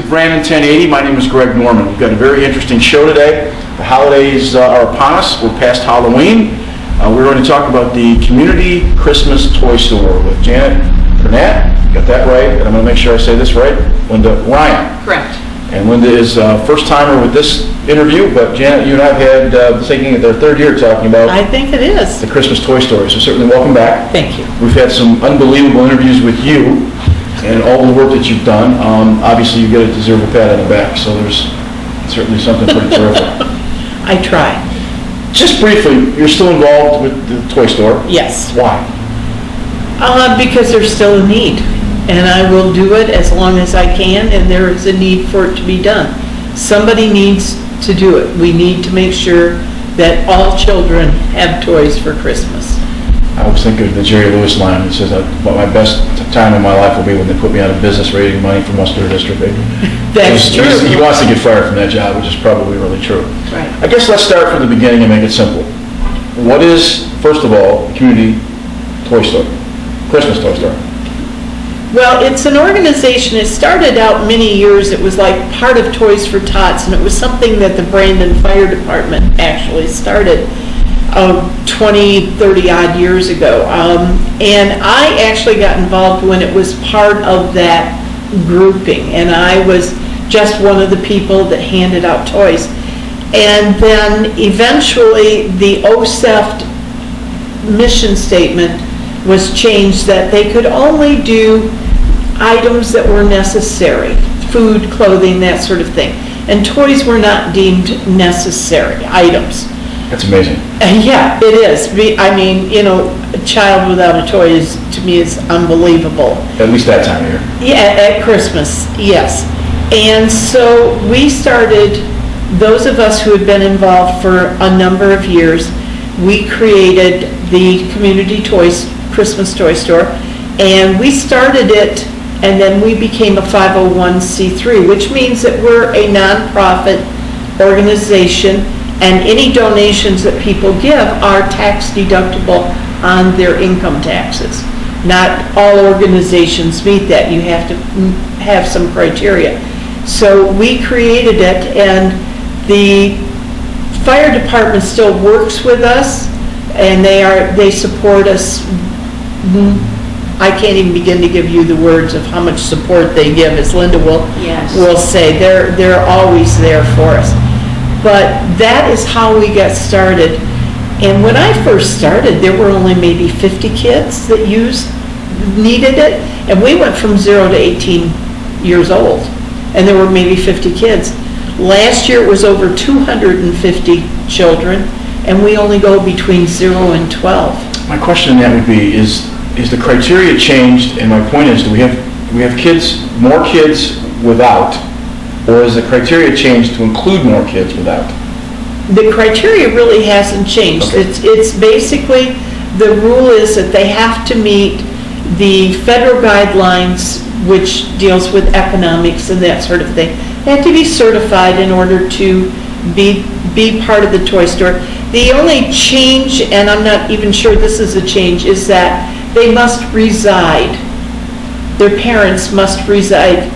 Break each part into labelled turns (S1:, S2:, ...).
S1: to Brandon 1080. My name is Greg Norman. We've got a very interesting show today. The holidays are upon us. We're past Halloween. We're going to talk about the Community Christmas Toy Store with Janet Burnett. Got that right, and I'm going to make sure I say this right. Linda Ryan.
S2: Correct.
S1: And Linda is first timer with this interview, but Janet, you and I have had taking it their third year talking about
S2: I think it is.
S1: the Christmas Toy Story, so certainly welcome back.
S2: Thank you.
S1: We've had some unbelievable interviews with you and all the work that you've done. Obviously, you get a deserved pat on the back, so there's certainly something pretty terrific.
S2: I try.
S1: Just briefly, you're still involved with the toy store.
S2: Yes.
S1: Why?
S2: Because there's still a need, and I will do it as long as I can, and there is a need for it to be done. Somebody needs to do it. We need to make sure that all children have toys for Christmas.
S1: I always think of the Jerry Lewis line that says, my best time in my life will be when they put me out of business raising money for Muscular Dystrophy.
S2: That's true.
S1: He wants to get fired from that job, which is probably really true.
S2: Right.
S1: I guess let's start from the beginning and make it simple. What is, first of all, the Community Toy Store, Christmas Toy Store?
S2: Well, it's an organization. It started out many years. It was like part of Toys for Tots, and it was something that the Brandon Fire Department actually started 20, 30 odd years ago. And I actually got involved when it was part of that grouping, and I was just one of the people that handed out toys. And then eventually the OSEFT mission statement was changed that they could only do items that were necessary, food, clothing, that sort of thing. And toys were not deemed necessary items.
S1: That's amazing.
S2: Yeah, it is. I mean, you know, a child without a toy is, to me, is unbelievable.
S1: At least that time of year.
S2: Yeah, at Christmas, yes. And so we started, those of us who had been involved for a number of years, we created the Community Toys Christmas Toy Store, and we started it, and then we became a 501c3, which means that we're a nonprofit organization, and any donations that people give are tax deductible on their income taxes. Not all organizations meet that. You have to have some criteria. So we created it, and the fire department still works with us, and they support us. I can't even begin to give you the words of how much support they give, as Linda will say. They're always there for us. But that is how we got started. And when I first started, there were only maybe 50 kids that needed it. And we went from 0 to 18 years old. And there were maybe 50 kids. Last year it was over 250 children. And we only go between 0 and 12.
S1: My question then would be, is the criteria changed? And my point is, do we have kids, more kids without? Or is the criteria changed to include more kids without?
S2: The criteria really hasn't changed.
S1: Okay.
S2: It's basically, the rule is that they have to meet the federal guidelines, which deals with economics and that sort of thing. They have to be certified in order to be part of the toy store. The only change, and I'm not even sure this is a change, is that they must reside, their parents must reside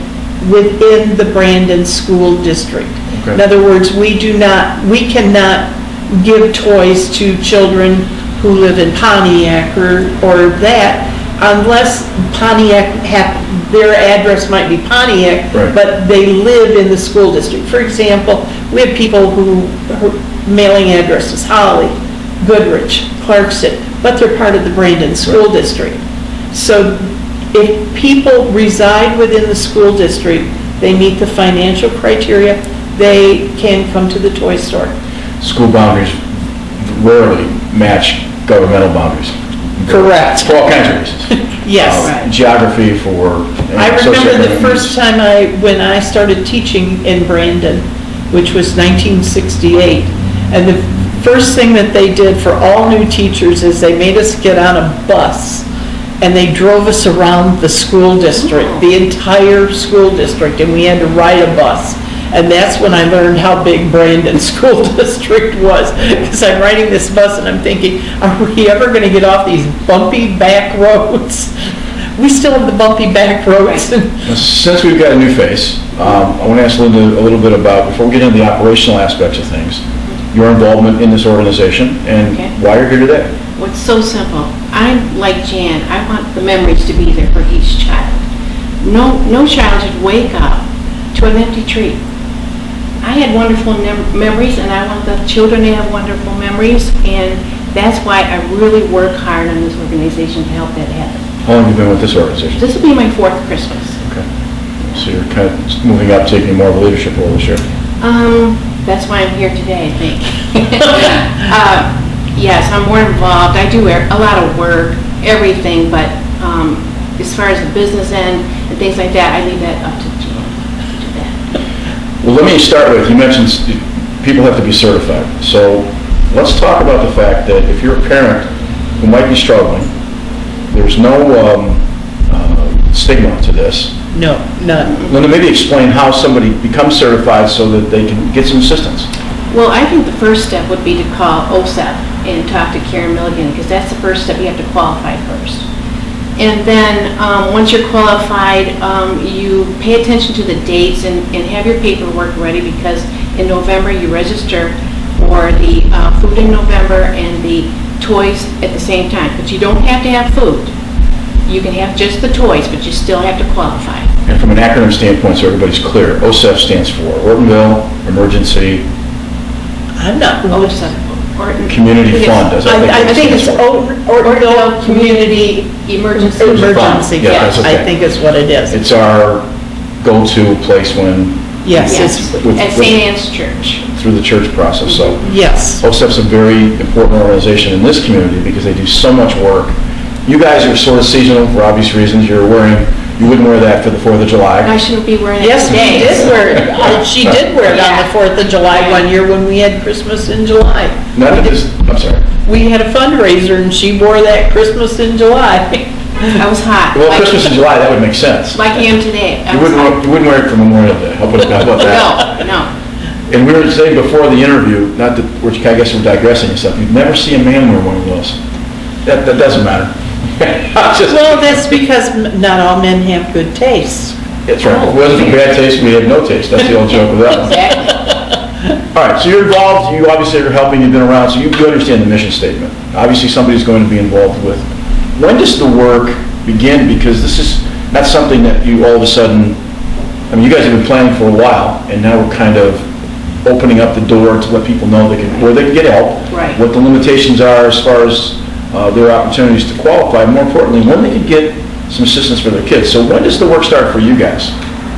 S2: within the Brandon School District. Okay. In other words, we cannot give toys to children who live in Pontiac or that, unless Pontiac, their address might be Pontiac, right, but they live in the school district. For example, we have people who mailing address is Holly, Goodrich, Clarkston, but they're part of the Brandon School District. So if people reside within the school district, they meet the financial criteria, they can come to the toy store.
S1: School boundaries rarely match governmental boundaries.
S2: Correct.
S1: For all kinds of reasons.
S2: Yes.
S1: Geography for...
S2: I remember the first time when I started teaching in Brandon, which was 1968, and the first thing that they did for all new teachers is they made us get on a bus, and they drove us around the school district, the entire school district, and we had to ride a bus. And that's when I learned how big Brandon School District was. Because I'm riding this bus and I'm thinking, are we ever going to get off these bumpy back roads we still have the bumpy back roads.
S1: Since we've got a new face, I want to ask Linda a little bit about, before we get into the operational aspects of things, your involvement in this organization and why you're here today.
S3: Well, it's so simple. I'm like Jan. I want the memories to be there for each child. No child should wake up to an empty tree. I had wonderful memories, and I want the children to have wonderful memories, and that's why I really work hard on this organization to help that happen.
S1: How long have you been with this organization?
S3: This will be my 4th Christmas.
S1: Okay. So you're kind of moving up, taking more of a leadership role this year.
S3: That's why I'm here today, I think. Yes, I'm more involved. I do a lot of work, everything, but as far as the business end and things like that, I leave that up to that.
S1: Well, let me start with, you mentioned people have to be certified. So let's talk about the fact that if you're a parent who might be struggling, there's no stigma to this.
S2: No, none.
S1: Linda, maybe explain how somebody becomes certified so that they can get some assistance.
S3: Well, I think the first step would be to call OSEP and talk to Karen Milligan, because that's the first step. You have to qualify first. And then once you're qualified, you pay attention to the dates and have your paperwork ready, because in November you register for the food in November and the toys at the same time. But you don't have to have food. You can have just the toys, but you still have to qualify.
S1: And from an acronym standpoint, so everybody's clear, OSEF stands for Ortonville Emergency
S2: I'm not.
S3: OSEP.
S1: Community Fund.
S2: I think it's Ortonville Community
S3: Emergency.
S2: Emergency.
S1: Yeah,
S2: Fund.
S1: that's okay.
S2: I think is what it is.
S1: It's our go-to place when
S2: Yes.
S3: Yes, at St. Anne's Church.
S1: through the church process. So
S2: Yes.
S1: OSEP's a very important organization in this community because they do so much work. You guys are sort of seasonal for obvious reasons. You wouldn't wear that for the 4th of July.
S3: I shouldn't be wearing it
S2: Yes, we
S3: today.
S2: did wear it. She did wear it on the 4th of July one year when we had Christmas in July.
S1: None of this, I'm sorry.
S2: We had a fundraiser and she wore that Christmas in July.
S3: I was hot.
S1: Well,
S3: like,
S1: Christmas in July, that would make sense.
S3: Like I am today. I
S1: You
S3: was
S1: wouldn't wear it for Memorial Day. How about that?
S3: No.
S1: And we were saying before the interview, not that, I guess we're digressing and stuff, you'd never see a man wear one of those. That doesn't matter.
S2: Well, that's because not all men have good taste.
S1: That's right. If it wasn't for bad taste, we had no taste. That's the old joke with that one.
S3: Exactly.
S1: All right, so you're involved, you obviously are helping, you've been around, so you understand the mission statement. Obviously, somebody's going to be involved with. When does the work begin? Because this is not something that you all of a sudden, I mean, you guys have been planning for a while, and now we're kind of opening up the door to let people know where they can get help.
S3: Right.
S1: What the limitations are as far as their opportunities to qualify, more importantly, when they can get some assistance for their kids. So when does the work start for you guys?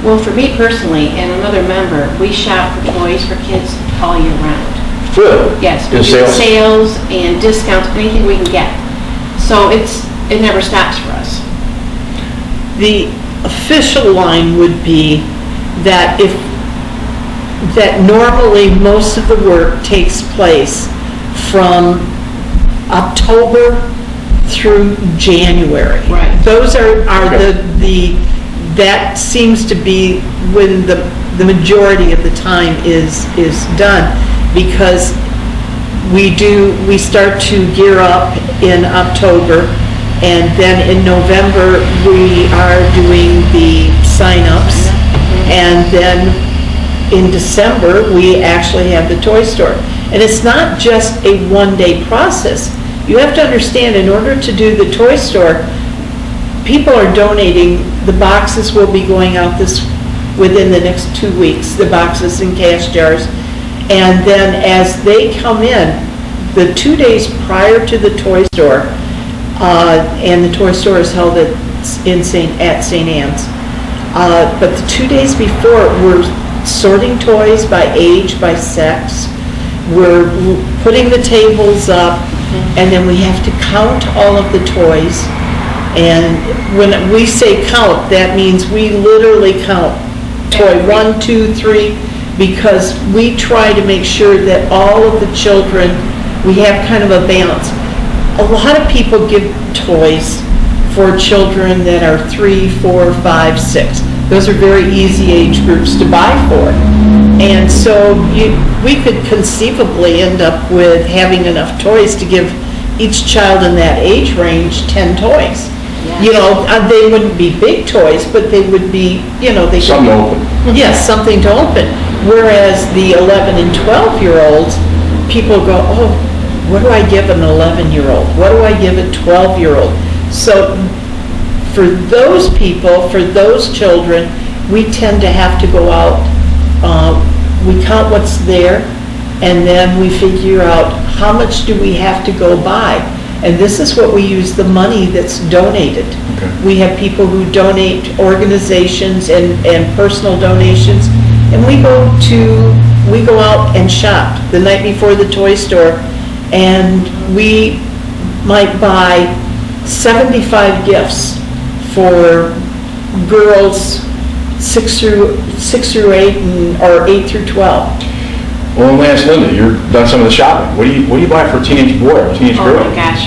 S3: Well, for me personally and another member, we shop for toys for kids all year round.
S1: Really?
S3: Yes, we
S1: In
S3: do
S1: sales?
S3: sales and discounts, anything we can get. So it never stops for us.
S2: The official line would be that normally most of the work takes place from October through January.
S3: Right.
S2: Those are
S1: Okay.
S2: that seems to be when the majority of the time is done, because we start to gear up in October, and then in November we are doing the sign-ups, and then in December we actually have the toy store. And it's not just a one-day process. You have to understand, in order to do the toy store, people are donating. The boxes will be going out within the next 2 weeks, the boxes in cash jars. And then as they come in, the 2 days prior to the toy store, and the toy store is held at St. Anne's, but the 2 days before, we're sorting toys by age, by sex. We're putting the tables up, and then we have to count all of the toys. And when we say count, that means we literally count toy 1, 2, 3, because we try to make sure that all of the children, we have kind of a balance. A lot of people give toys for children that are 3, 4, 5, 6. Those are very easy age groups to buy for. And so we could conceivably end up with having enough toys to give each child in that age range 10 toys. You know, they wouldn't be big toys, but they would be, you know, they could
S1: Something
S2: be.
S1: open.
S2: Yes, something to open. Whereas the 11 and 12-year-olds, people go, oh, what do I give an 11-year-old? What do I give a 12-year-old? So for those people, for those children, we tend to have to go out, we count what's there, and then we figure out how much do we have to go buy. And this is what we use the money that's donated.
S1: Okay.
S2: We have people who donate, organizations and personal donations, and we go out and shop the night before the toy store, and we might buy 75 gifts for girls 6 through 8 or 8 through 12.
S1: Well, let me ask Linda, you've done some of the shopping. What do you buy for a teenage boy or a teenage girl?
S3: Oh my gosh.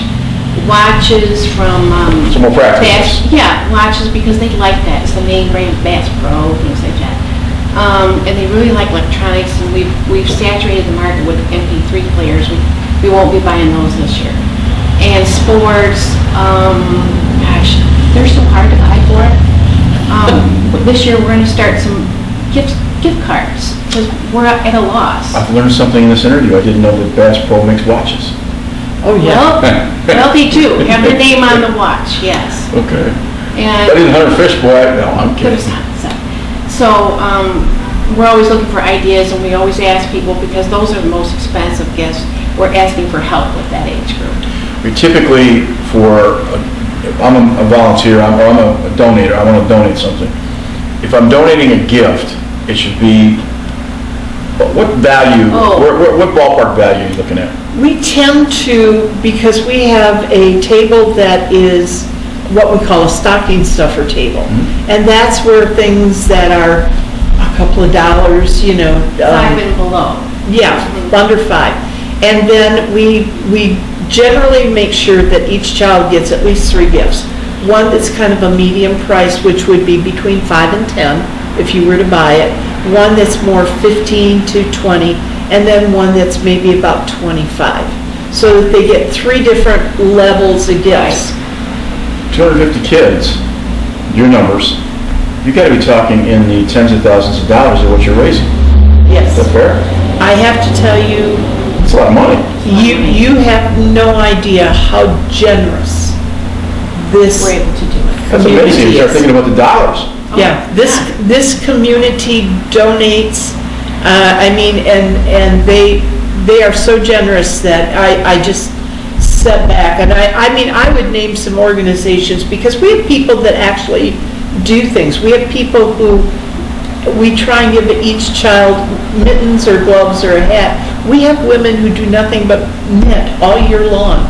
S3: Watches from,
S1: Some more practice.
S3: Yeah, watches because they like that. It's the name brand Bass Pro, things like that. And they really like electronics, and we've saturated the market with MP3 players. We won't be buying those this year. And sports, gosh, they're so hard to buy for it. But this year we're going to start some gift cards because we're at a loss.
S1: I've learned something in this interview. I didn't know that Bass Pro makes watches.
S2: Oh, yeah.
S3: Well, they do. Have their name on the watch, yes.
S1: Okay.
S3: And
S1: I didn't hunt a fish, boy. No, I'm kidding.
S3: So, we're always looking for ideas, and we always ask people, because those are the most expensive gifts, we're asking for help with that age group.
S1: We typically, I'm a volunteer, I'm a donator, I want to donate something. If I'm donating a gift, it should be, what value, what ballpark value are you looking at?
S2: We tend to, because we have a table that is what we call a stocking stuffer table.
S1: Mm-hmm.
S2: And that's where things that are a couple of dollars, you know.
S3: 5 and below.
S2: Yeah, under 5. And then we generally make sure that each child gets at least 3 gifts. One that's kind of a medium price, which would be between 5 and 10 if you were to buy it. One that's more 15 to 20, and then one that's maybe about 25. So that they get 3 different levels of gifts.
S1: 250 kids, your numbers, you got to be talking in the tens of thousands of dollars of what you're raising.
S2: Yes.
S1: Is that fair?
S2: I have to tell you,
S1: It's a lot of money.
S2: you have no idea how generous this
S3: We're able to do it.
S1: That's amazing. You start
S2: is.
S1: thinking about the dollars.
S2: Yeah, this community donates, I mean, and they are so generous that I just sit back, and I mean, I would name some organizations, because we have people that actually do things. We have people who, we try and give each child mittens or gloves or a hat. We have women who do nothing but knit all year long.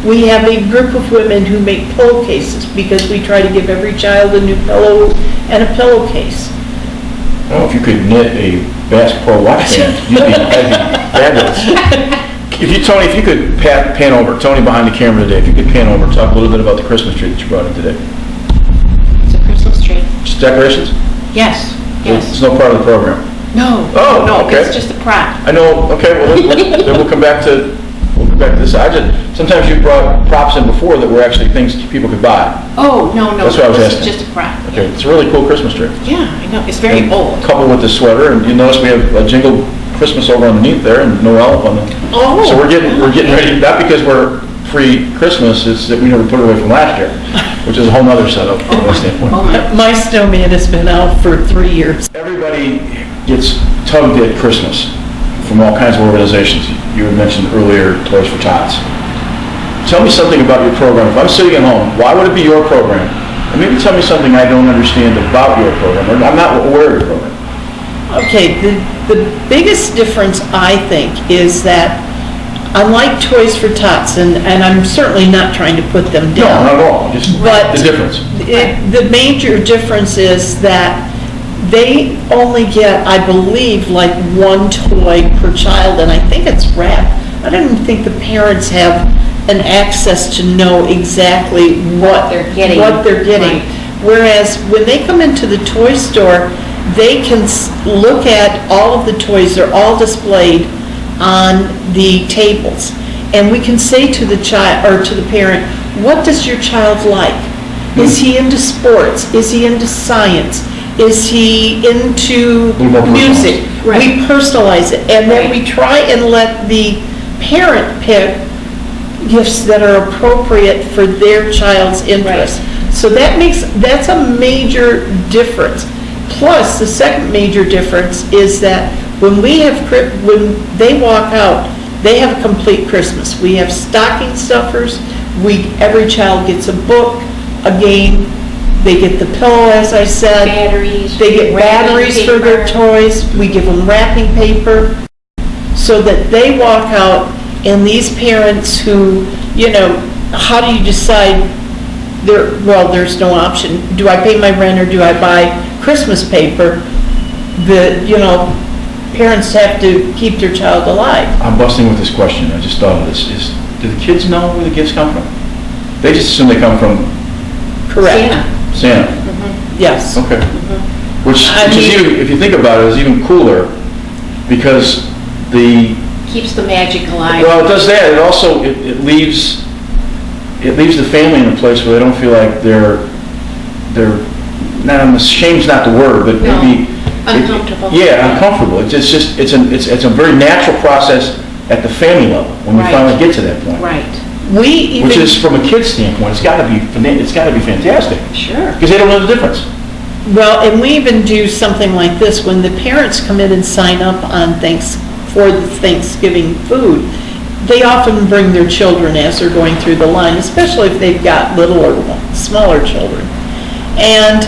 S2: We have a group of women who make pillowcases, because we try to give every child a new pillow and a pillowcase.
S1: Oh, if you could knit a Bass Pro watch band, that'd be fabulous. Tony, if you could pan over, Tony behind the camera today, if you could pan over, talk a little bit about the Christmas tree that you brought in today.
S3: It's a Christmas tree.
S1: Just decorations?
S3: Yes,
S1: It's
S3: yes.
S1: no part of the program.
S3: No.
S1: Oh,
S3: No,
S1: okay.
S3: it's just a prop.
S1: I know, okay, well, then we'll come back to this. Sometimes you brought props in before that were actually things people could buy.
S3: Oh, no.
S1: That's what I was
S3: This
S1: asking.
S3: is just a prop.
S1: Okay, it's a really cool Christmas tree.
S3: Yeah, I know. It's very
S1: And
S3: old.
S1: Coupled with the sweater, and you notice we have a jingle Christmas over underneath there, and Noel up on the.
S2: Oh.
S1: So we're getting ready, not because we're free Christmas, it's that we never put it away from last year, which is a whole nother setup from that standpoint.
S3: Oh, my.
S2: My snowman has been out for 3 years.
S1: Everybody gets tugged at Christmas from all kinds of organizations. You had mentioned earlier Toys for Tots. Tell me something about your program. If I'm sitting at home, why would it be your program? And maybe tell me something I don't understand about your program, or I'm not aware of your program.
S2: Okay, the biggest difference, I think, is that unlike Toys for Tots, and I'm certainly not trying to put them
S1: No,
S2: down.
S1: not at all, just
S2: But
S1: the difference.
S2: The major difference is that they only get, I believe, like 1 toy per child, and I think it's wrapped. I don't even think the parents have an access to know exactly what
S3: they're getting. Right.
S2: Whereas when they come into the toy store, they can look at all of the toys. They're all displayed on the tables, and we can say to the child or to the parent, what does your child like? Is he into sports? Is he into science? Is he into
S1: little more
S2: music?
S3: Right.
S2: We personalize it, and then
S3: Right.
S2: we try and let the parent pick gifts that are appropriate for their child's interest. So that's a major difference. Plus, the second major difference is that when when they walk out, they have a complete Christmas. We have stocking stuffers, every child gets a book, a game, they get the pillow, as I said.
S3: Batteries.
S2: They get
S3: wrapping
S2: batteries for their
S3: paper.
S2: toys, we give them wrapping paper, so that they walk out, and these parents who, how do you decide, there's no option. Do I pay my rent or do I buy Christmas paper? Parents have to keep their child alive.
S1: I'm busting with this question, I just thought of this, do the kids know where the gifts come from? They just assume they come from
S2: Correct.
S3: Santa.
S1: Santa.
S2: Yes.
S1: Okay. Which
S2: I
S1: is
S2: mean-
S1: even, if you think about it, is even cooler, because
S3: Keeps the magic alive.
S1: well, it does that, it also, it leaves the family in a place where they don't feel like they're, not, shame's not the word, but
S3: No.
S1: maybe.
S3: Uncomfortable.
S1: Yeah, uncomfortable. It's a very natural process at the family level, when we
S3: Right.
S1: finally get to that point.
S3: Right,
S2: We even.
S1: Which is, from a kid's standpoint, it's gotta be fantastic,
S3: sure.
S1: because they don't know the difference.
S2: Well, and we even do something like this, when the parents come in and sign up on for the Thanksgiving food, they often bring their children as they're going through the line, especially if they've got littler ones, smaller children. And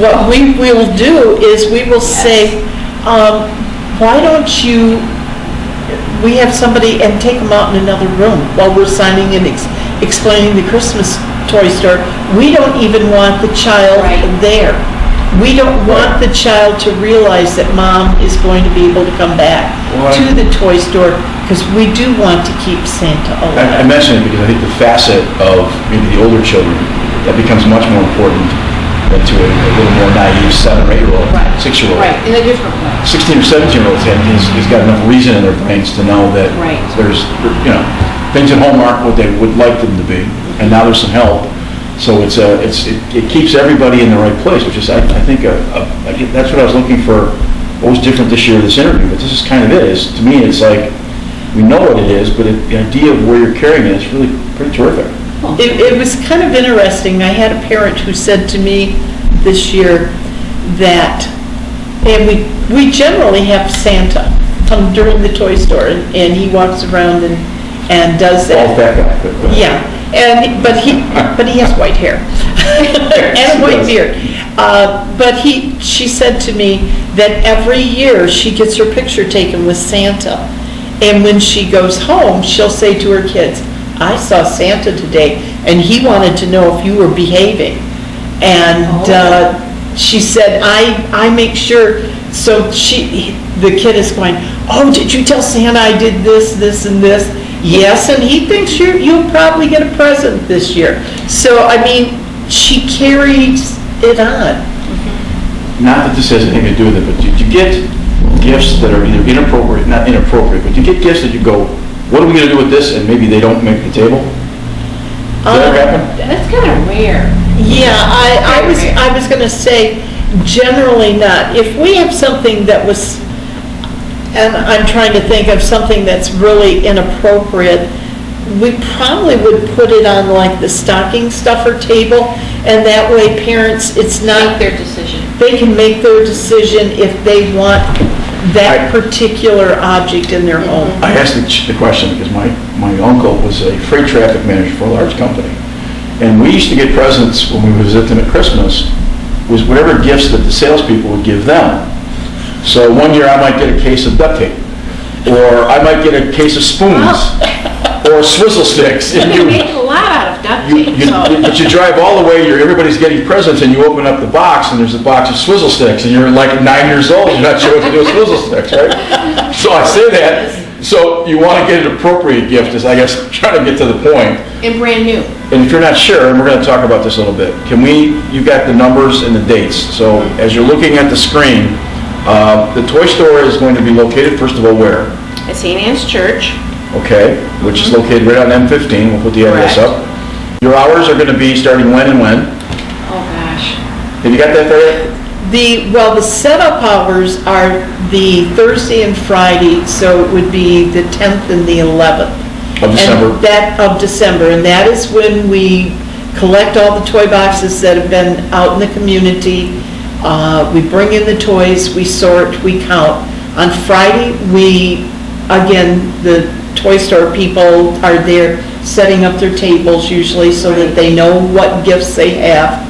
S2: what we will do is we will say, why don't you, we have somebody, and take them out in another room while we're signing and explaining the Christmas toy store. We don't even want the child
S3: Right.
S2: there. We don't want the child to realize that mom is going to be able to come back
S1: Well,
S2: to the toy store, because we do want to keep Santa
S1: I
S2: alive.
S1: mention it because I think the facet of maybe the older children, that becomes much more important than to a little more naive 7 or 8-year-old,
S3: Right.
S1: 6-year-old.
S3: Right, in a different way.
S1: 16 or 17-year-olds has got enough reason in their brains to know that
S3: Right.
S1: there's, things at home aren't what they would like them to be, and now there's some help. So it keeps everybody in the right place, which is, I think, that's what I was looking for. What was different this year with this interview? But this is kind of it. To me, it's like, we know what it is, but the idea of where you're carrying it is really pretty terrific.
S2: It was kind of interesting. I had a parent who said to me this year that, and we generally have Santa come during the toy store, and he walks around and does that.
S1: All that guy. But,
S2: Yeah, but he has white hair and a white beard. But she said to me that every year she gets her picture taken with Santa, and when she goes home, she'll say to her kids, "I saw Santa today, and he wanted to know if you were behaving." And she said, "I make sure." So the kid is going, "Oh, did you tell Santa I did this, this, and this?" "Yes, and he thinks you'll probably get a present this year." So, I mean, she carries it on.
S1: not that this has anything to do with it, but did you get gifts that are either inappropriate, not inappropriate, but you get gifts that you go, what are we going to do with this, and maybe they don't make the table? Does that ever happen?
S3: That's kind of rare.
S2: Yeah, I was gonna say, generally not. If we have something that was, and I'm trying to think of something that's really inappropriate, we probably would put it on like the stocking stuffer table, and that way parents, it's
S3: Make
S2: not,
S3: their decision.
S2: they can make their decision if they want that particular object in their home.
S1: I asked the question because my uncle was a freight traffic manager for a large company. And we used to get presents when we would visit them at Christmas, was whatever gifts that the salespeople would give them. So one year I might get a case of duct tape, or I might get a case of spoons, or swizzle sticks.
S3: You
S1: And
S3: can make a lot out of duct tape, so.
S1: but you drive all the way, everybody's getting presents, and you open up the box, and there's a box of swizzle sticks, and you're like 9 years old, you're not sure what to do with swizzle sticks, right? So I say that, so you want to get an appropriate gift, is I guess trying to get to the point.
S3: And brand new.
S1: And if you're not sure, and we're going to talk about this a little bit, you've got the numbers and the dates. So as you're looking at the screen, the toy store is going to be located, first of all, where?
S3: At St. Anne's Church.
S1: Okay, which is located right on M15. We'll put the address
S3: Correct.
S1: up. Your hours are going to be starting when and when? Have you got that there?
S2: The setup hours are the Thursday and Friday, so it would be the 10th and the 11th.
S1: Of December?
S2: Of December, and that is when we collect all the toy boxes that have been out in the community. We bring in the toys, we sort, we count. On Friday, the toy store people are there setting up their tables usually so that they know what gifts they have.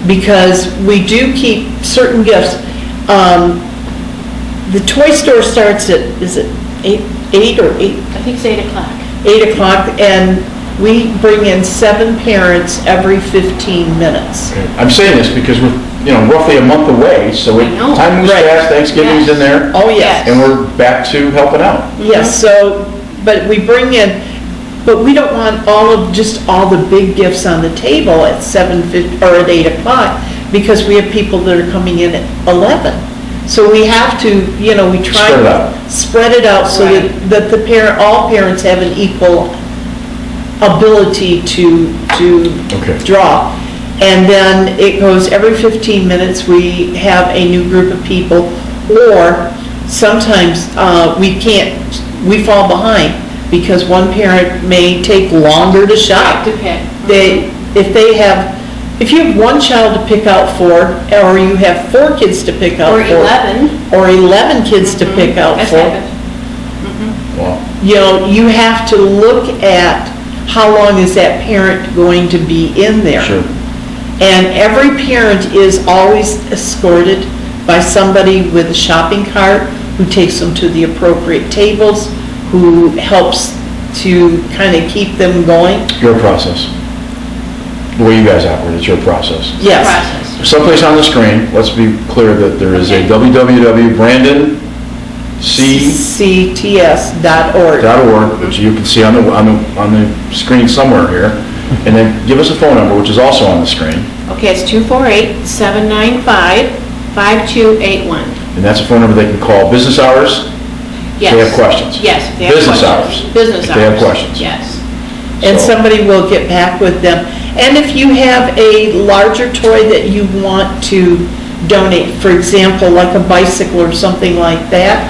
S2: Because we do keep certain gifts. The toy store starts at, is it 8 or 8?
S3: I think it's 8 o'clock.
S2: 8 o'clock, and we bring in 7 parents every 15 minutes.
S1: I'm saying this because we're, roughly a month away, so
S3: I know.
S1: time moves
S2: Right.
S1: fast, Thanksgiving's in there,
S2: Oh, yes.
S1: and we're back to helping out.
S2: Yes, so, but we bring in, but we don't want all the big gifts on the table at 7:50 or at 8 o'clock, because we have people that are coming in at 11. So we have to, we try
S1: Spread it
S2: to
S1: out.
S2: spread it out so
S3: Right.
S2: that all parents have an equal ability to
S1: Okay.
S2: draw. And then it goes every 15 minutes, we have a new group of people, or sometimes we fall behind because one parent may take longer to shop.
S3: To pick.
S2: If you have one child to pick out for, or you have 4 kids to pick out
S3: Or
S2: for.
S3: 11.
S2: Or 11 kids to pick out
S3: That's
S2: for.
S3: happened.
S1: Wow.
S2: You have to look at how long is that parent going to be in there.
S1: Sure.
S2: And every parent is always escorted by somebody with a shopping cart who takes them to the appropriate tables, who helps to kind of keep them going.
S1: Your process. The way you guys operate, it's your process.
S2: Yes.
S3: Process.
S1: Someplace on the screen, let's be clear that there is a
S3: Okay.
S1: www.brandonc.org,
S2: CCTS.org.
S1: which you can see on the screen somewhere here. And then give us a phone number, which is also on the screen.
S3: Okay, it's 248-795-5281.
S1: And that's a phone number they can call business hours
S3: Yes.
S1: if they have questions.
S3: Yes, if they have
S1: Business
S3: questions.
S1: hours.
S3: Business
S1: If
S3: hours.
S1: they have questions.
S3: Yes.
S2: And
S1: So-
S2: somebody will get back with them. And if you have a larger toy that you want to donate, for example, like a bicycle or something like that,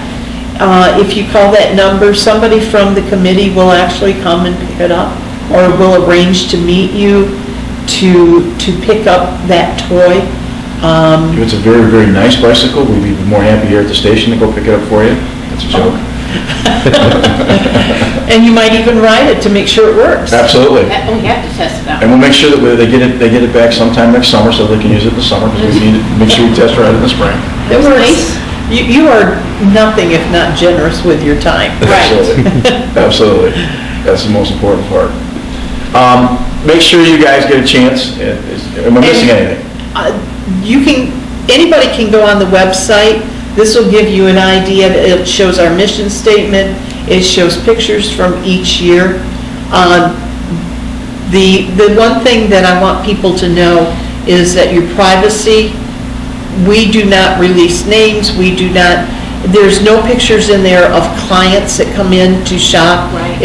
S2: if you call that number, somebody from the committee will actually come and pick it up, or will arrange to meet you to pick up that toy.
S1: If it's a very, very nice bicycle, we'd be more happy here at the station to go pick it up for you. That's a joke.
S2: And you might even ride it to make sure it works.
S1: Absolutely.
S3: We have to test it out.
S1: And we'll make sure that they get it back sometime next summer so they can use it in the summer, because we need to make sure we test ride it in the spring.
S3: It was
S2: works.
S3: nice.
S2: You are nothing if not generous with your time.
S3: Right.
S1: Absolutely. Absolutely. That's the most important part. Make sure you guys get a chance. Am I missing anything?
S2: Anybody can go on the website. This will give you an idea. It shows our mission statement. It shows pictures from each year. The one thing that I want people to know is that your privacy, we do not release names. There's no pictures in there of clients that come in to shop.
S3: Right.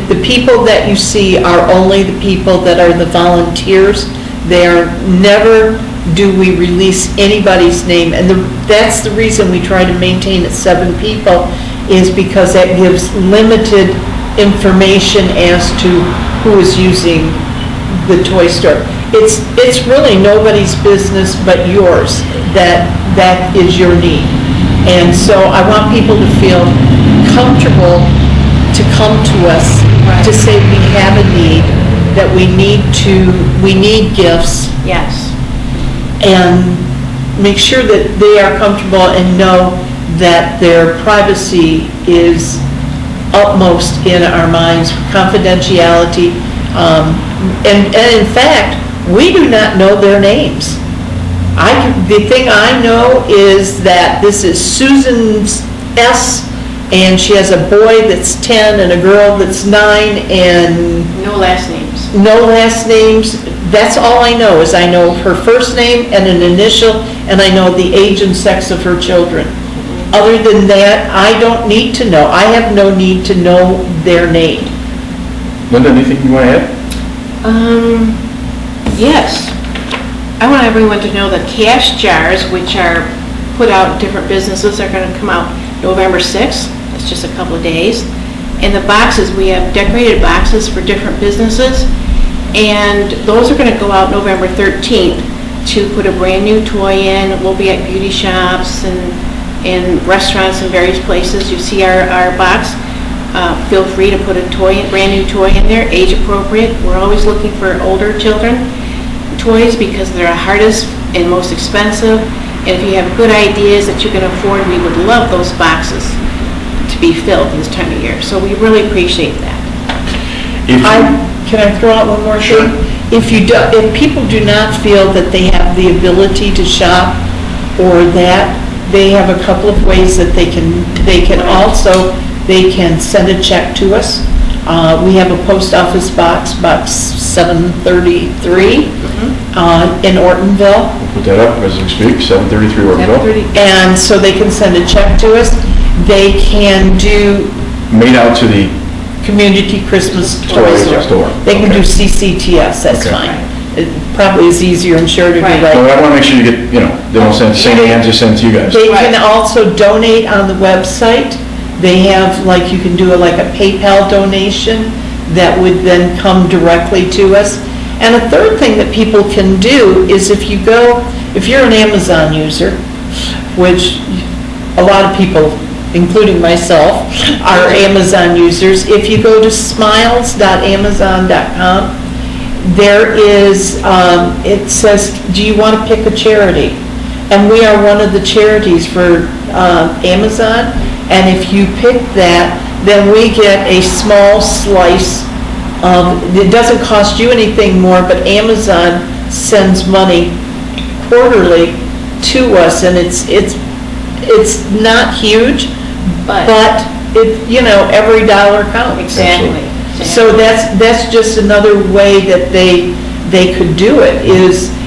S2: The people that you see are only the people that are the volunteers. Never do we release anybody's name, and that's the reason we try to maintain at 7 people, is because that gives limited information as to who is using the toy store. It's really nobody's business but yours, that is your need. And so I want people to feel comfortable to come to us to say we have a need, that we need gifts,
S3: Yes.
S2: and make sure that they are comfortable and know that their privacy is utmost in our minds, confidentiality. And in fact, we do not know their names. The thing I know is that this is Susan S., and she has a boy that's 10 and a girl that's 9, and
S3: No last names.
S2: no last names. That's all I know, is I know her first name and an initial, and I know the age and sex of her children. Other than that, I don't need to know. I have no need to know their name.
S1: Linda, anything you want to add?
S3: Yes. I want everyone to know that cash jars, which are put out in different businesses, are going to come out November 6th. It's just a couple of days. And the boxes, we have decorated boxes for different businesses, and those are going to go out November 13th to put a brand new toy in. We'll be at beauty shops and restaurants and various places. You see our box. Feel free to put a brand new toy in there, age appropriate. We're always looking for older children toys because they're the hardest and most expensive. And if you have good ideas that you can afford, we would love those boxes to be filled this time of year. So we really appreciate that.
S2: Can I throw out one more
S1: Sure.
S2: thing? If people do not feel that they have the ability to shop or that, they have a couple of ways that they can send a check to us. We have a post office box 733 in Ortonville.
S1: We'll put that up as we speak, 733 Ortonville.
S3: 7:30.
S2: And so they can send a check to us. They can do
S1: Made out to the
S2: Community Christmas Toy
S1: Toy
S2: Store.
S1: Store.
S2: They can
S1: Okay.
S2: do CCTS, that's
S1: Okay.
S2: fine. It probably is easier and shorter to
S3: Right.
S2: write.
S1: Well, I want to make sure you get, they don't send St. Anne's, just send it to you guys.
S2: They can
S3: Right.
S2: also donate on the website. They have, you can do a PayPal donation that would then come directly to us. And a third thing that people can do is if you're an Amazon user, which a lot of people, including myself, are Amazon users, if you go to smiles.amazon.com, there is, it says, do you want to pick a charity? And we are one of the charities for Amazon, and if you pick that, then we get a small slice of, it doesn't cost you anything more, but Amazon sends money quarterly to us, and it's not huge, but every dollar counts.
S3: Exactly.
S2: So that's just another way that they could do it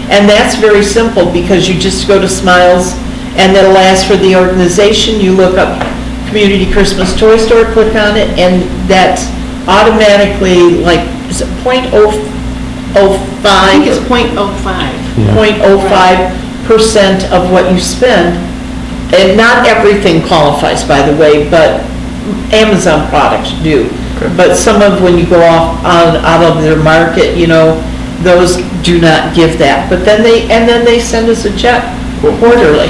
S2: and that's very simple because you just go to Smiles and it'll ask for the organization. You look up Community Christmas Toy Store, click on it, and that's automatically is it 0.005?
S3: I think it's 0.05.
S2: 0.05% of what you spend. And not everything qualifies, by the way, but Amazon products do.
S1: Okay.
S2: But some of, when you go out of their market, those do not give that. But then they send us a check quarterly.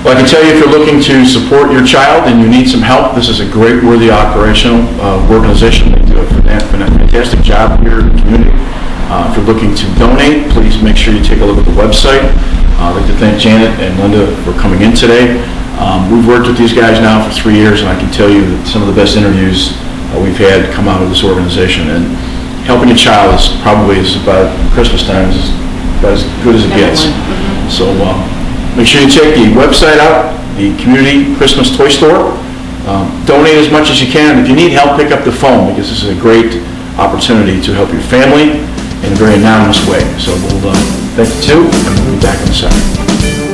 S1: Well, I can tell you if you're looking to support your child and you need some help, this is a great, worthy operational organization. They do a fantastic job here in the community. If you're looking to donate, please make sure you take a look at the website. I'd like to thank Janet and Linda for coming in today. We've worked with these guys now for 3 years, and I can tell you that some of the best interviews we've had come out of this organization. And helping a child is probably about Christmas time is about as good as it gets. So make sure you check the website out, the Community Christmas Toy Store. Donate as much as you can. If you need help, pick up the phone because this is a great opportunity to help your family in a very anonymous way. So we'll thank you too, and we'll be back in a second.